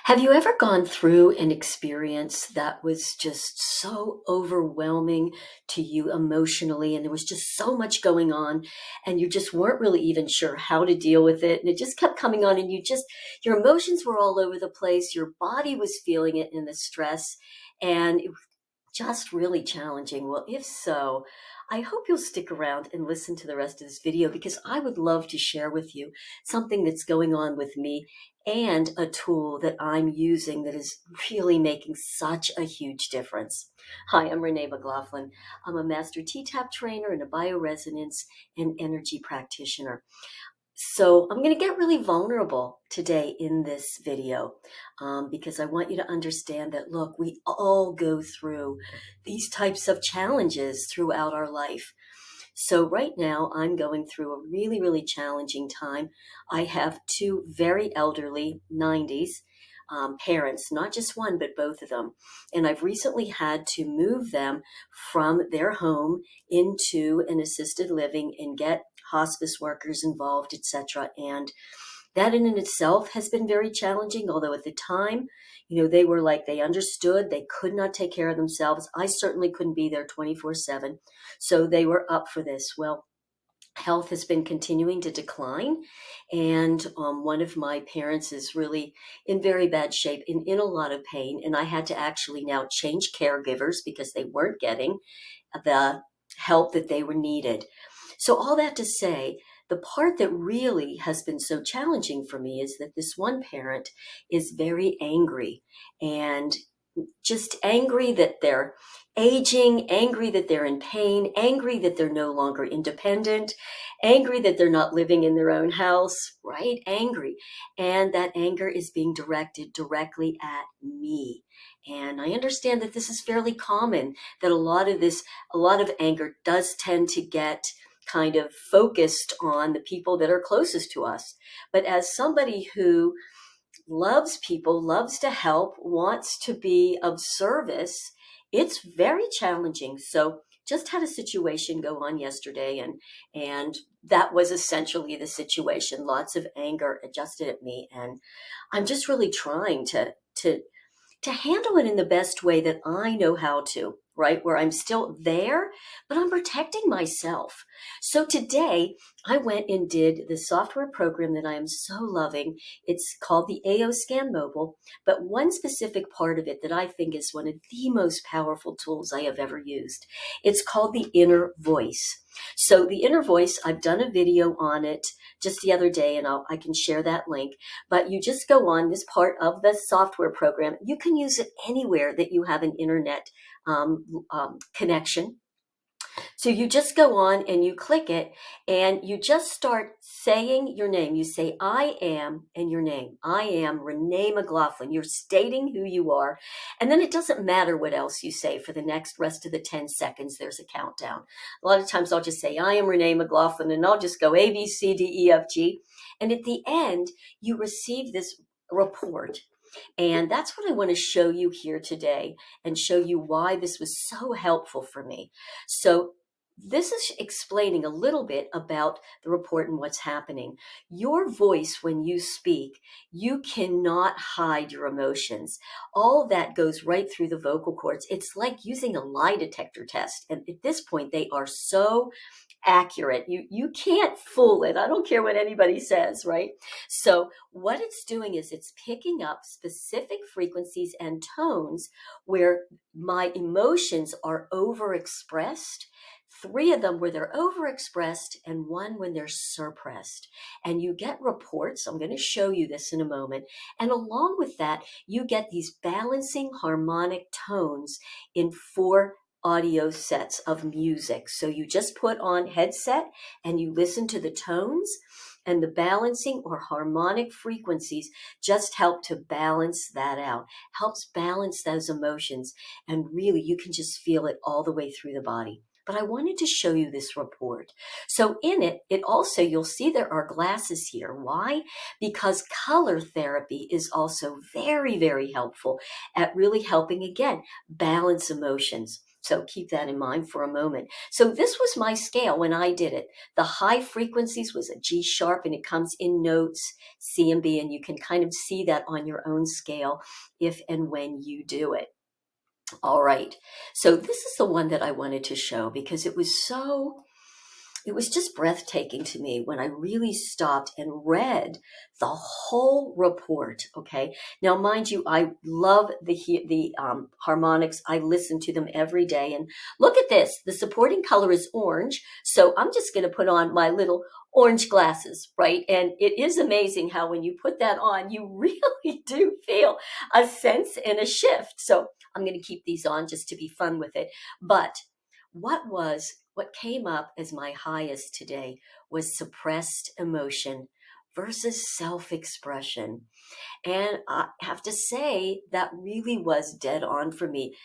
Have you ever gone through an experience that was just so overwhelming to you emotionally, and there was just so much going on, and you just weren't really even sure how to deal with it, and it just kept coming on, and your emotions were all over the place, your body was feeling it in the stress, and it just really challenging? Well, if so, I hope you'll stick around and listen to the rest of this video because I would love to share with you something that's going on with me and a tool that I'm using that is really making such a huge difference. Hi, I'm Renee McLaughlin. I'm a master T-TAP trainer and a bioresonance and energy practitioner. So I'm going to get really vulnerable today in this video because I want you to understand that, look, we all go through these types of challenges throughout our life. So right now I'm going through a really, really challenging time. I have two very elderly 90s parents, not just one, but both of them. And I've recently had to move them from their home into an assisted living and get hospice workers involved, etc. And that in and itself has been very challenging, although at the time, they were like, they understood they could not take care of themselves. I certainly couldn't be there 24/7. So they were up for this. Well, health has been continuing to decline. And one of my parents is really in very bad shape, in a lot of pain. And I had to actually now change caregivers because they weren't getting the help that they were needed. So all that to say, the part that really has been so challenging for me is that this one parent is very angry, and just angry that they're aging, angry that they're in pain, angry that they're no longer independent, angry that they're not living in their own house, right? Angry. And that anger is being directed directly at me. And I understand that this is fairly common, that a lot of anger does tend to get kind of focused on the people that are closest to us. But as somebody who loves people, loves to help, wants to be of service, it's very challenging. So just had a situation go on yesterday, and that was essentially the situation. Lots of anger adjusted at me, and I'm just really trying to handle it in the best way that I know how to, right? Where I'm still there, but I'm protecting myself. So today I went and did the software program that I am so loving. It's called the AO Scan Mobile, but one specific part of it that I think is one of the most powerful tools I have ever used. It's called the Inner Voice. So the Inner Voice, I've done a video on it just the other day, and I can share that link. But you just go on this part of the software program. You can use it anywhere that you have an internet connection. So you just go on and you click it, and you just start saying your name. You say, I am, and your name. I am Renee McLaughlin. You're stating who you are. And then it doesn't matter what else you say for the next rest of the 10 seconds. There's a countdown. A lot of times I'll just say, I am Renee McLaughlin, and I'll just go A, B, C, D, E, F, G. And at the end, you receive this report. And that's what I want to show you here today and show you why this was so helpful for me. So this is explaining a little bit about the report and what's happening. Your voice, when you speak, you cannot hide your emotions. All of that goes right through the vocal cords. It's like using a lie detector test. And at this point, they are so accurate. You can't fool it. I don't care what anybody says, right? So what it's doing is it's picking up specific frequencies and tones where my emotions are overexpressed. Three of them where they're overexpressed and one when they're suppressed. And you get reports. I'm going to show you this in a moment. And along with that, you get these balancing harmonic tones in four audio sets of music. So you just put on headset and you listen to the tones, and the balancing or harmonic frequencies just help to balance that out, helps balance those emotions. And really, you can just feel it all the way through the body. But I wanted to show you this report. So in it also, you'll see there are glasses here. Why? Because color therapy is also very, very helpful at really helping, again, balance emotions. So keep that in mind for a moment. So this was my scale when I did it. The high frequencies was a G sharp, and it comes in notes, C and B, and you can kind of see that on your own scale if and when you do it. All right. So this is the one that I wanted to show because it was just breathtaking to me when I really stopped and read the whole report. Okay. Now, mind you, I love the harmonics. I listen to them every day. And look at this. The supporting color is orange. So I'm just going to put on my little orange glasses, right? And it is amazing how when you put that on, you really do feel a sense and a shift. So I'm going to keep these on just to be fun with it. But what came up as my highest today was suppressed emotion versus self-expression. And I have to say that really was dead on for me.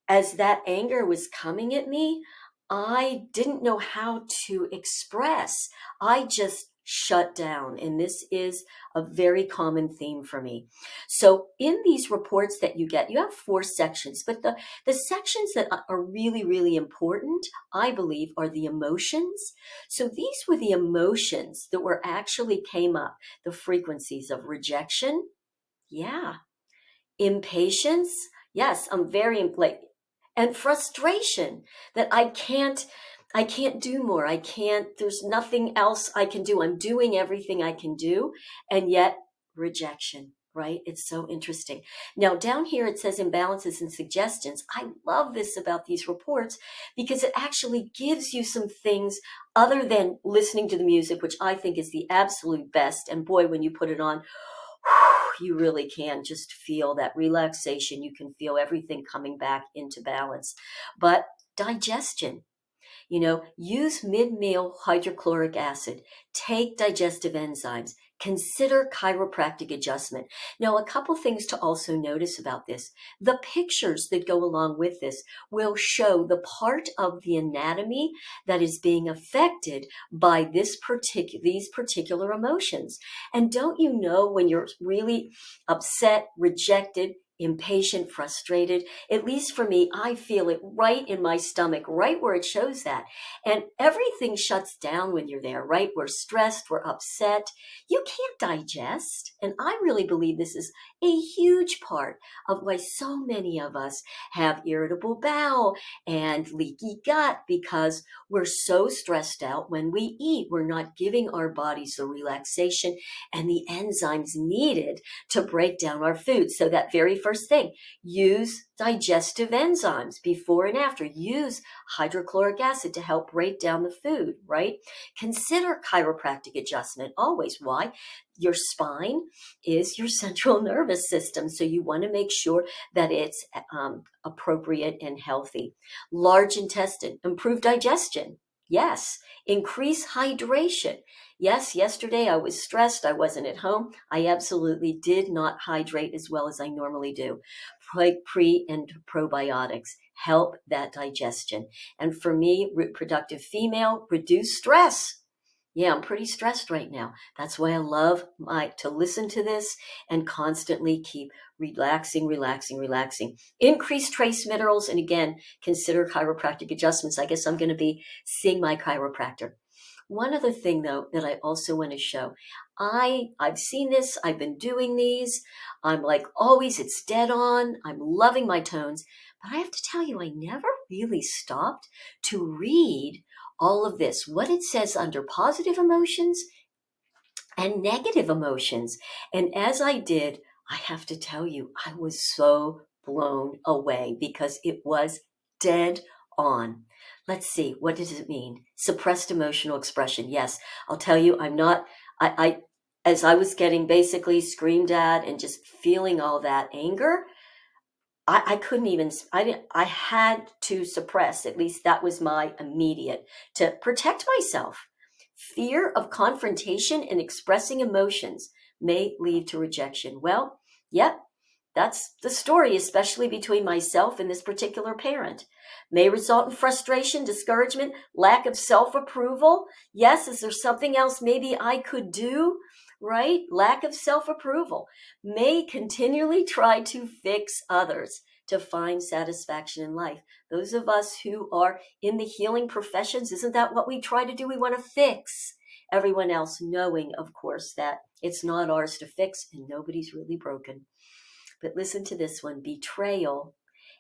As that anger was coming at me, I didn't know how to express. I just shut down. And this is a very common theme for me. So in these reports that you get, you have 4 sections, but the sections that are really, really important, I believe, are the emotions. So these were the emotions that were actually came up, the frequencies of rejection. Yeah. Impatience. Yes, I'm very like, and frustration that I can't do more. I can't, there's nothing else I can do. I'm doing everything I can do. And yet rejection, right? It's so interesting. Now down here, it says imbalances and suggestions. I love this about these reports because it actually gives you some things other than listening to the music, which I think is the absolute best. And boy, when you put it on, you really can just feel that relaxation. You can feel everything coming back into balance. But digestion, use mid-meal hydrochloric acid, take digestive enzymes, consider chiropractic adjustment. Now, a couple things to also notice about this. The pictures that go along with this will show the part of the anatomy that is being affected by these particular emotions. And don't you know when you're really upset, rejected, impatient, frustrated, at least for me, I feel it right in my stomach, right where it shows that. And everything shuts down when you're there, right? We're stressed, we're upset. You can't digest. And I really believe this is a huge part of why so many of us have irritable bowel and leaky gut, because we're so stressed out when we eat. We're not giving our bodies the relaxation and the enzymes needed to break down our food. So that very first thing, use digestive enzymes before and after. Use hydrochloric acid to help break down the food, right? Consider chiropractic adjustment always. Why? Your spine is your central nervous system. So you want to make sure that it's appropriate and healthy. Large intestine, improve digestion. Yes. Increase hydration. Yes, yesterday I was stressed. I wasn't at home. I absolutely did not hydrate as well as I normally do. Pre and probiotics help that digestion. And for me, reproductive female, reduce stress. Yeah, I'm pretty stressed right now. That's why I love to listen to this and constantly keep relaxing, relaxing, relaxing. Increase trace minerals. And again, consider chiropractic adjustments. I guess I'm going to be seeing my chiropractor. One other thing, though, that I also want to show, I've seen this. I've been doing these. I'm like, always, it's dead on. I'm loving my tones. But I have to tell you, I never really stopped to read all of this, what it says under positive emotions and negative emotions. And as I did, I have to tell you, I was so blown away because it was dead on. Let's see, what does it mean? Suppressed emotional expression. Yes, I'll tell you, as I was getting basically screamed at and just feeling all that anger, I couldn't even, I had to suppress, at least that was my immediate, to protect myself. Fear of confrontation and expressing emotions may lead to rejection. Well, yep, that's the story, especially between myself and this particular parent. May result in frustration, discouragement, lack of self-approval. Yes, is there something else maybe I could do? Right? Lack of self-approval. May continually try to fix others. to find satisfaction in life. Those of us who are in the healing professions, isn't that what we try to do? We want to fix everyone else, knowing, of course, that it's not ours to fix and nobody's really broken. But listen to this one: betrayal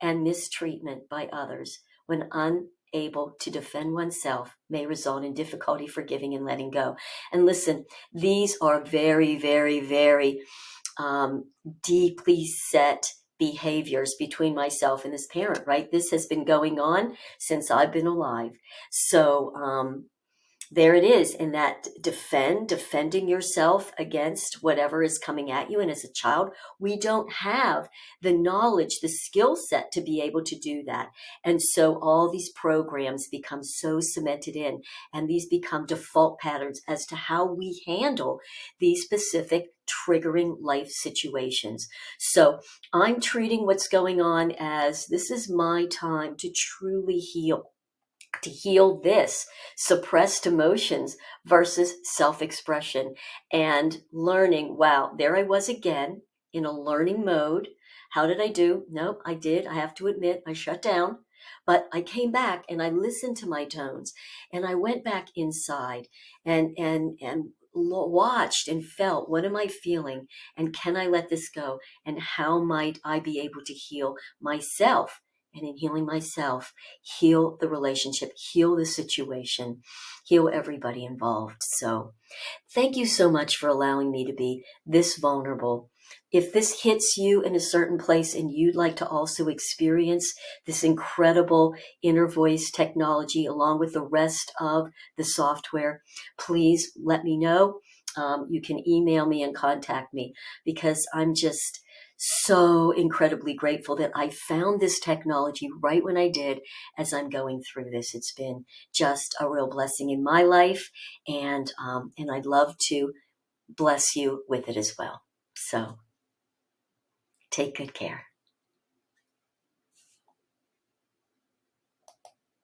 and mistreatment by others when unable to defend oneself may result in difficulty forgiving and letting go. And listen, these are very, very, very deeply set behaviors between myself and this parent, right? This has been going on since I've been alive. So, there it is, in that defending yourself against whatever is coming at you. And as a child, we don't have the knowledge, the skill set to be able to do that. And so all these programs become so cemented in, and these become default patterns as to how we handle these specific triggering life situations. So I'm treating what's going on as this is my time to truly heal, to heal this suppressed emotions versus self-expression, and learning, wow, there I was again in a learning mode. How did I do? Nope, I have to admit, I shut down, but I came back and I listened to my tones, and I went back inside and watched and felt, what am I feeling, and can I let this go, and how might I be able to heal myself, and in healing myself, heal the relationship, heal the situation, heal everybody involved. So thank you so much for allowing me to be this vulnerable. If this hits you in a certain place and you'd like to also experience this incredible inner voice technology along with the rest of the software, please let me know. You can email me and contact me, because I'm just so incredibly grateful that I found this technology right when I did, as I'm going through this. It's been just a real blessing in my life, and I'd love to bless you with it as well. So take good care.